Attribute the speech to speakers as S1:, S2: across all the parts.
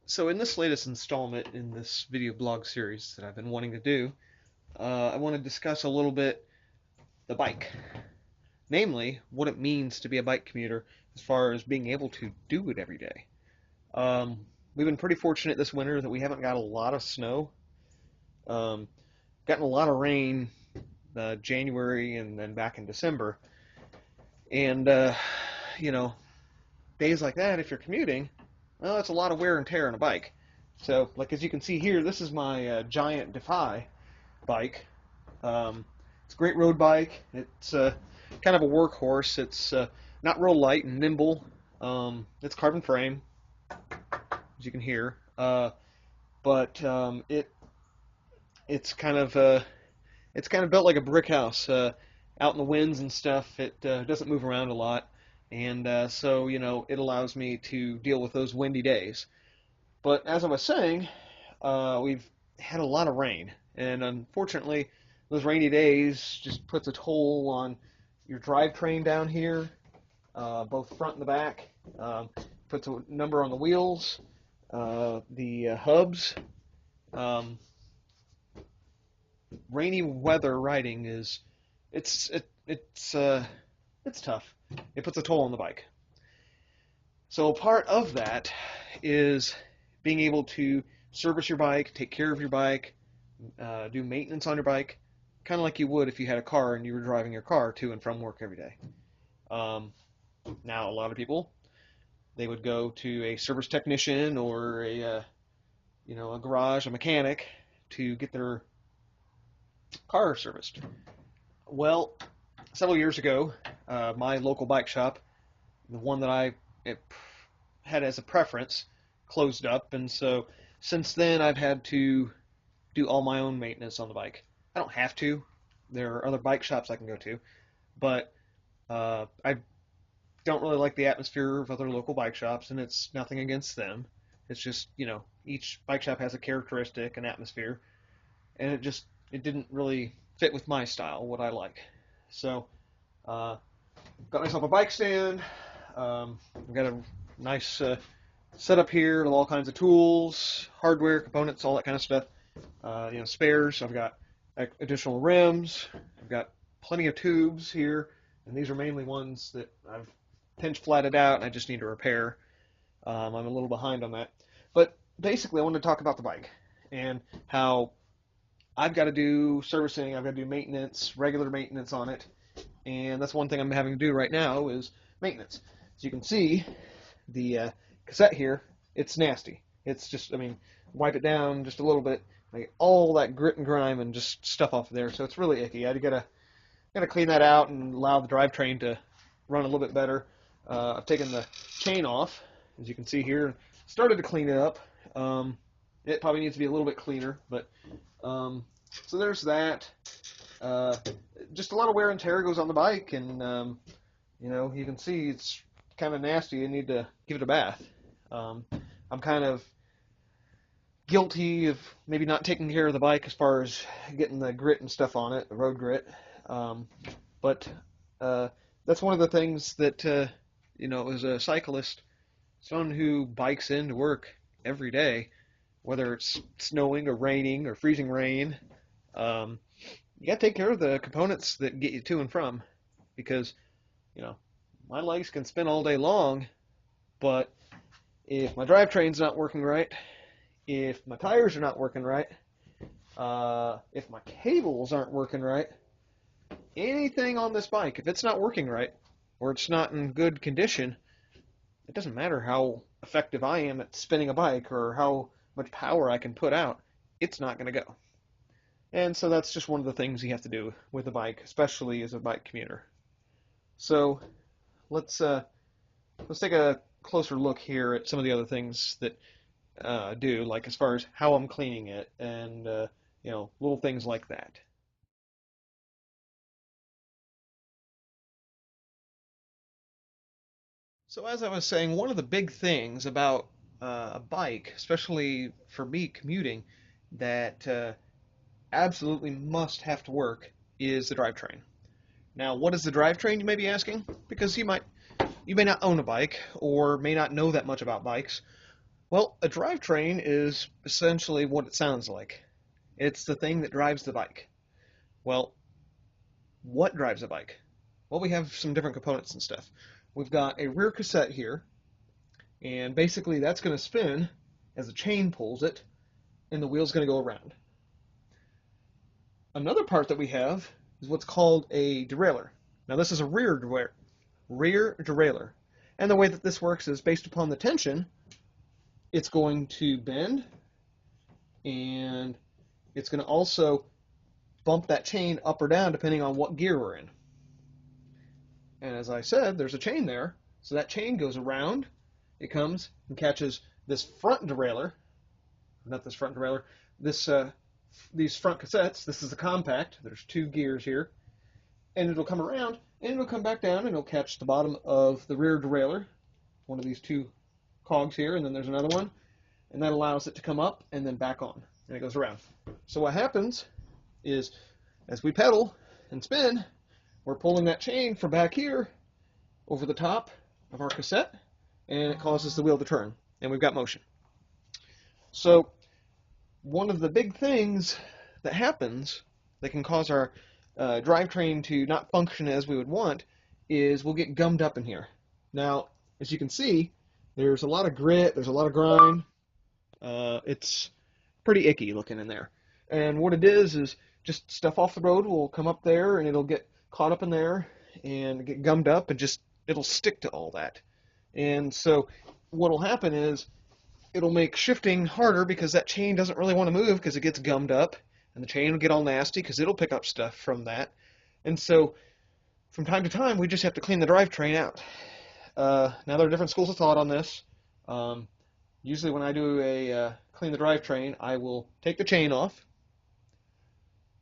S1: So in this latest installment in this video blog series that I've been wanting to do, I want to discuss a little bit the bike, namely what it means to be a bike commuter as far as being able to do it every day. We've been pretty fortunate this winter that we haven't got a lot of snow, um, gotten a lot of rain January and then back in December, and you know days like that if you're commuting, well, it's a lot of wear and tear on a bike. So, like as you can see here, this is my Giant Defy bike. It's a great road bike. It's kind of a workhorse. It's not real light and nimble. It's carbon frame, as you can hear, but it's kind of built like a brick house. Out in the winds and stuff, it doesn't move around a lot, and so it allows me to deal with those windy days. But as I was saying, we've had a lot of rain, and unfortunately, those rainy days just puts a toll on your drivetrain down here, both front and the back. Puts a number on the wheels, the hubs. Um, Rainy weather riding is it's it, it's tough. It puts a toll on the bike. So part of that is being able to service your bike, take care of your bike, do maintenance on your bike, kind of like you would if you had a car and you were driving your car to and from work every day. Um, Now, a lot of people, they would go to a service technician or a garage, a mechanic to get their car serviced. Well, several years ago, my local bike shop, the one that I had as a preference, closed up, and so since then I've had to do all my own maintenance on the bike. I don't have to. There are other bike shops I can go to, but I don't really like the atmosphere of other local bike shops, and it's nothing against them. It's just, each bike shop has a characteristic, an atmosphere, and it didn't really fit with my style, what I like. So, uh, got myself a bike stand. I've got a nice setup here with all kinds of tools, hardware, components, all that kind of stuff. Spares. I've got additional rims. I've got plenty of tubes here, and these are mainly ones that I've pinch flatted out and I just need to repair. I'm a little behind on that. But basically, I wanted to talk about the bike and how I've got to do servicing, I've got to do maintenance, regular maintenance on it, and that's one thing I'm having to do right now is maintenance. As you can see, the cassette here, it's nasty. It's just, wipe it down just a little bit, like all that grit and grime and just stuff off of there, so it's really icky. I gotta clean that out and allow the drivetrain to run a little bit better. I've taken the chain off, as you can see here, started to clean it up. It probably needs to be a little bit cleaner, but so there's that. Just a lot of wear and tear goes on the bike, and you can see it's kind of nasty. You need to give it a bath. I'm kind of guilty of maybe not taking care of the bike as far as getting the grit and stuff on it, the road grit. But that's one of the things that as a cyclist, someone who bikes into work every day, whether it's snowing or raining or freezing rain, you got to take care of the components that get you to and from, because my legs can spin all day long, but if my drivetrain's not working right, if my tires are not working right, if my cables aren't working right, anything on this bike, if it's not working right or it's not in good condition, it doesn't matter how effective I am at spinning a bike or how much power I can put out, it's not going to go. And so that's just one of the things you have to do with a bike, especially as a bike commuter. So let's take a closer look here at some of the other things that do, like as far as how I'm cleaning it and little things like that. So as I was saying, one of the big things about a bike, especially for me commuting, that absolutely must have to work is the drivetrain. Now, what is the drivetrain, you may be asking? Because you may not own a bike or may not know that much about bikes, Well, a drivetrain is essentially what it sounds like. It's the thing that drives the bike. Well, what drives a bike? Well, we have some different components and stuff. We've got a rear cassette here, and basically that's going to spin as the chain pulls it, and the wheel's going to go around. Another part that we have is what's called a derailleur. Now this is a rear derailleur. And the way that this works is based upon the tension, it's going to bend, and it's going to also bump that chain up or down depending on what gear we're in. And as I said, there's a chain there, so that chain goes around, it comes and catches this front derailleur, not this front derailleur, these front cassettes. This is the compact, there's two gears here, and it'll come around, and it'll come back down, and it'll catch the bottom of the rear derailleur, one of these two cogs here, and then there's another one, and that allows it to come up and then back on, and it goes around. So what happens is, as we pedal and spin, we're pulling that chain from back here over the top of our cassette, and it causes the wheel to turn, and we've got motion. So one of the big things that happens that can cause our drivetrain to not function as we would want is we'll get gummed up in here. Now, as you can see, there's a lot of grit, there's a lot of grind. It's pretty icky looking in there. And what it is just stuff off the road will come up there, and it'll get caught up in there and get gummed up, and just it'll stick to all that. And so what'll happen is it'll make shifting harder because that chain doesn't really want to move because it gets gummed up, and the chain will get all nasty because it'll pick up stuff from that. And so from time to time we just have to clean the drivetrain out. Now there are different schools of thought on this. Usually when I do a clean the drivetrain, I will take the chain off,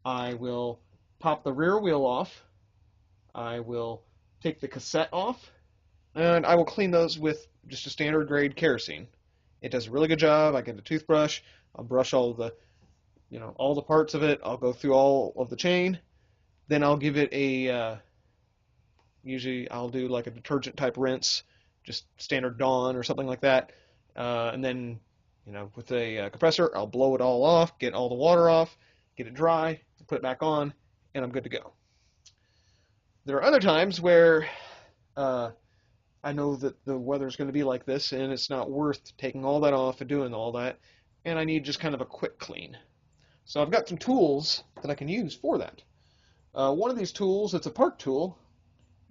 S1: I will pop the rear wheel off, I will take the cassette off, and I will clean those with just a standard grade kerosene. It does a really good job. I get a toothbrush, I'll brush all the parts of it, I'll go through all of the chain, then I'll give it a, usually I'll do like a detergent type rinse, just standard Dawn or something like that, and then with a compressor I'll blow it all off, get all the water off, get it dry, put it back on, and I'm good to go. There are other times where I know that the weather's going to be like this, and it's not worth taking all that off and doing all that, and I need just kind of a quick clean. So I've got some tools that I can use for that. One of these tools, it's a part tool.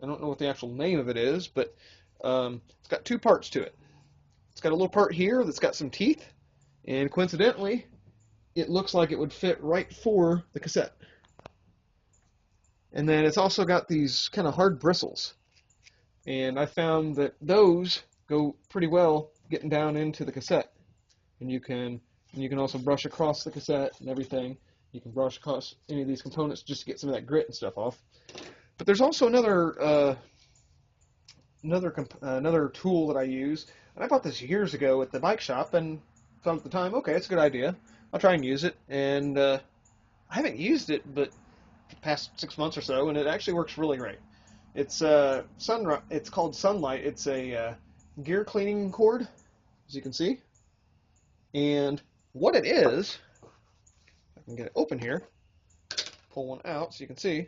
S1: I don't know what the actual name of it is, but it's got two parts to it. It's got a little part here that's got some teeth, and coincidentally, it looks like it would fit right for the cassette. And then it's also got these kind of hard bristles. And I found that those go pretty well getting down into the cassette. And you can also brush across the cassette and everything. You can brush across any of these components just to get some of that grit and stuff off. But there's also another tool that I use. And I bought this years ago at the bike shop and thought at the time, okay, it's a good idea. I'll try and use it. And I haven't used it but the past 6 months or so, and it actually works really great. It's called Sunlight. It's a gear cleaning cord, as you can see. And what it is, I can get it open here, pull one out so you can see.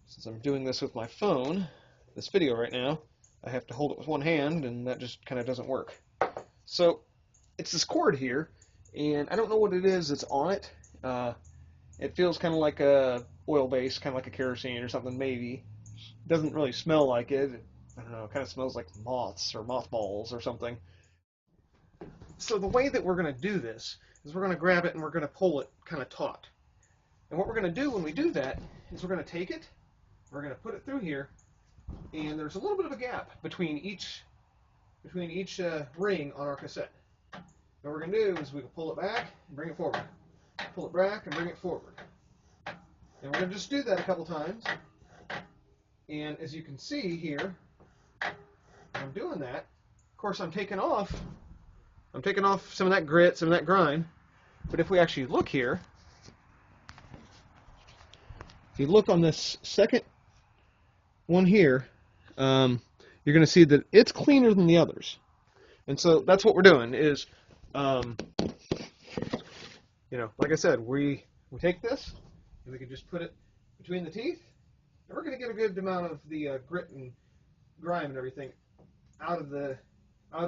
S1: Since I'm doing this with my phone, this video right now, I have to hold it with one hand, and that just kind of doesn't work. So it's this cord here, and I don't know what it is that's on it. It feels kind of like a oil base, kind of like a kerosene or something, maybe. It doesn't really smell like it. I don't know, it kind of smells like moths or mothballs or something. So the way that we're going to do this is we're going to grab it and we're going to pull it kind of taut. And what we're going to do when we do that is we're going to take it, we're going to put it through here, and there's a little bit of a gap between each ring on our cassette. What we're going to do is we can pull it back and bring it forward. Pull it back and bring it forward. And we're going to just do that a couple times. And as you can see here, I'm doing that. Of course, I'm taking off some of that grit, some of that grind. But if we actually look here, if you look on this second one here, you'll you're going to see that it's cleaner than the others. And so that's what we're doing is, like I said, we take this and we can just put it between the teeth, and we're going to get a good amount of the grit and grime and everything out of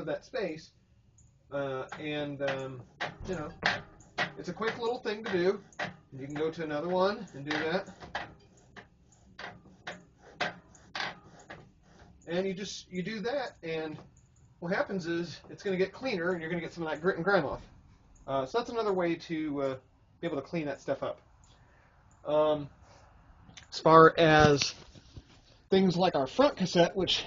S1: that space. It's a quick little thing to do. You can go to another one and do that. And you do that, and what happens is it's going to get cleaner, and you're going to get some of that grit and grime off. So that's another way to be able to clean that stuff up. As far as things like our front cassette, which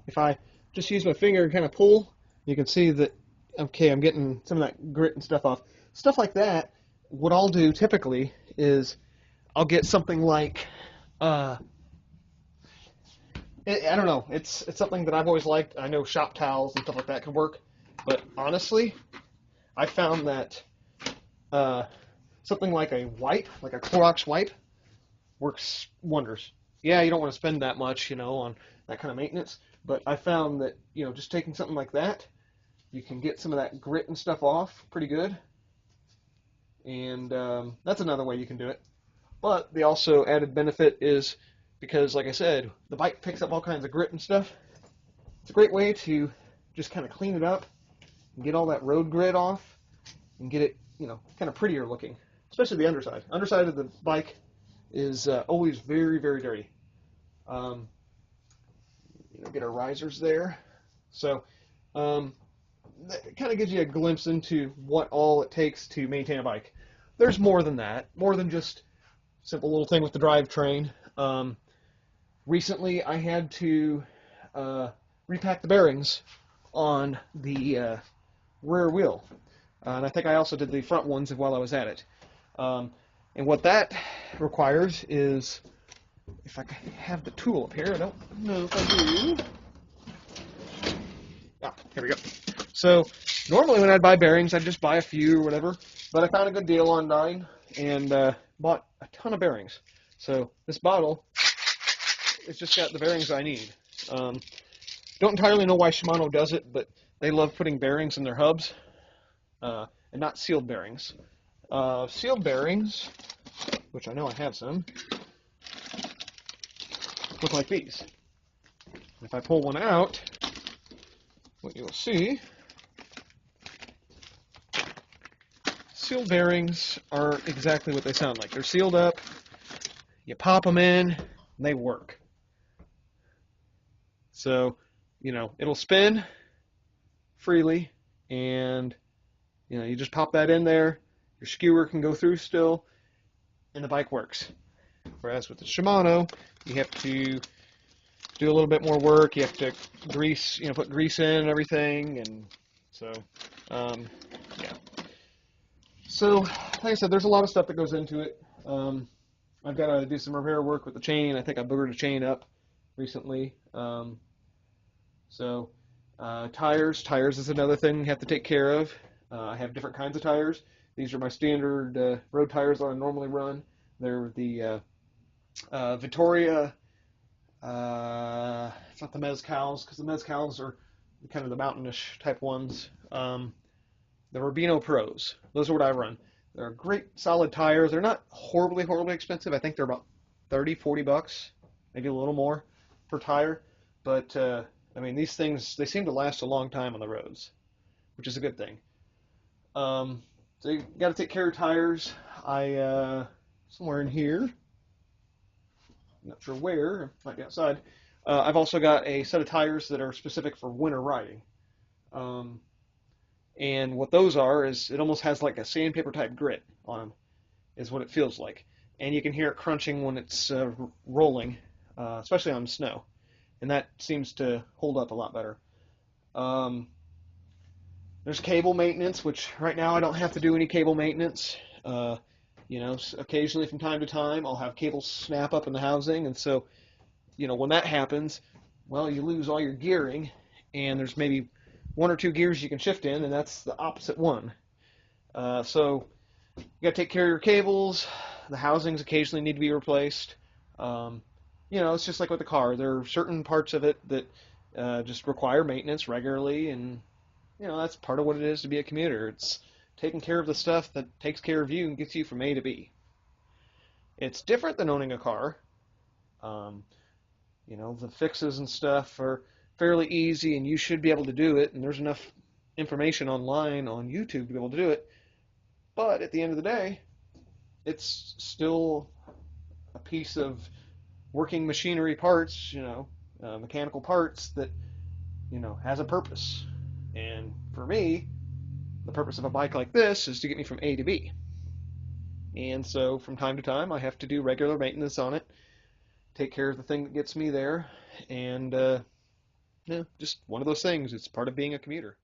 S1: if I just use my finger and kind of pull, you can see that, okay, I'm getting some of that grit and stuff off. Stuff like that, what I'll do typically is I'll get something like, I don't know, it's something that I've always liked. I know shop towels and stuff like that can work, but honestly, I found that something like a wipe, like a Clorox wipe, works wonders. Yeah, you don't want to spend that much, on that kind of maintenance, but I found that, just taking something like that, you can get some of that grit and stuff off pretty good. And that's another way you can do it. But the also added benefit is because, like I said, the bike picks up all kinds of grit and stuff. It's a great way to just kind of clean it up and get all that road grit off and get it, kind of prettier looking, especially the underside. Underside of the bike is always very, very dirty. Get our risers there. So that kind of gives you a glimpse into what all it takes to maintain a bike. There's more than that, more than just simple little thing with the drivetrain. Recently, I had to repack the bearings on the rear wheel, and I think I also did the front ones while I was at it. And what that requires is, if I have the tool up here, I don't know if I do. Ah, here we go. So normally when I'd buy bearings, I'd just buy a few or whatever, but I found a good deal online and bought a ton of bearings. So this bottle, it's just got the bearings I need. Don't entirely know why Shimano does it, but they love putting bearings in their hubs, and not sealed bearings. Sealed bearings, which I know I have some, look like these. If I pull one out, what you'll see, sealed bearings are exactly what they sound like. They're sealed up, you pop them in, and they work. So, it'll spin freely, and, you just pop that in there, your skewer can go through still, and the bike works. Whereas with the Shimano, you have to do a little bit more work. You have to grease, put grease in and everything, and so, yeah. So, like I said, there's a lot of stuff that goes into it. I've got to do some repair work with the chain. I think I boogered a chain up recently. Tires is another thing you have to take care of. I have different kinds of tires. These are my standard road tires that I normally run. They're the Vittoria, it's not the Mezcals, because the Mezcals are kind of the mountainish type ones. The Rubino Pros, those are what I run. They're great solid tires. They're not horribly expensive. I think they're about $30-40, maybe a little more per tire. But these things, they seem to last a long time on the roads, which is a good thing. So you got to take care of tires. Somewhere in here, not sure where, might be outside. I've also got a set of tires that are specific for winter riding. And what those are is it almost has like a sandpaper type grit on them, is what it feels like. And you can hear it crunching when it's rolling, especially on snow. And that seems to hold up a lot better. There's cable maintenance, which right now I don't have to do any cable maintenance. Occasionally from time to time, I'll have cables snap up in the housing. And so, when that happens, well, you lose all your gearing, and there's maybe one or two gears you can shift in, and that's the opposite one. So you got to take care of your cables. The housings occasionally need to be replaced. It's just like with the car. There are certain parts of it that just require maintenance regularly, and that's part of what it is to be a commuter. It's taking care of the stuff that takes care of you and gets you from A to B. It's different than owning a car. Um, the fixes and stuff are fairly easy, and you should be able to do it, and there's enough information online on YouTube to be able to do it. But at the end of the day, it's still a piece of working machinery parts, mechanical parts that, has a purpose. And for me, the purpose of a bike like this is to get me from A to B. And so from time to time, I have to do regular maintenance on it, take care of the thing that gets me there, and just one of those things. It's part of being a commuter.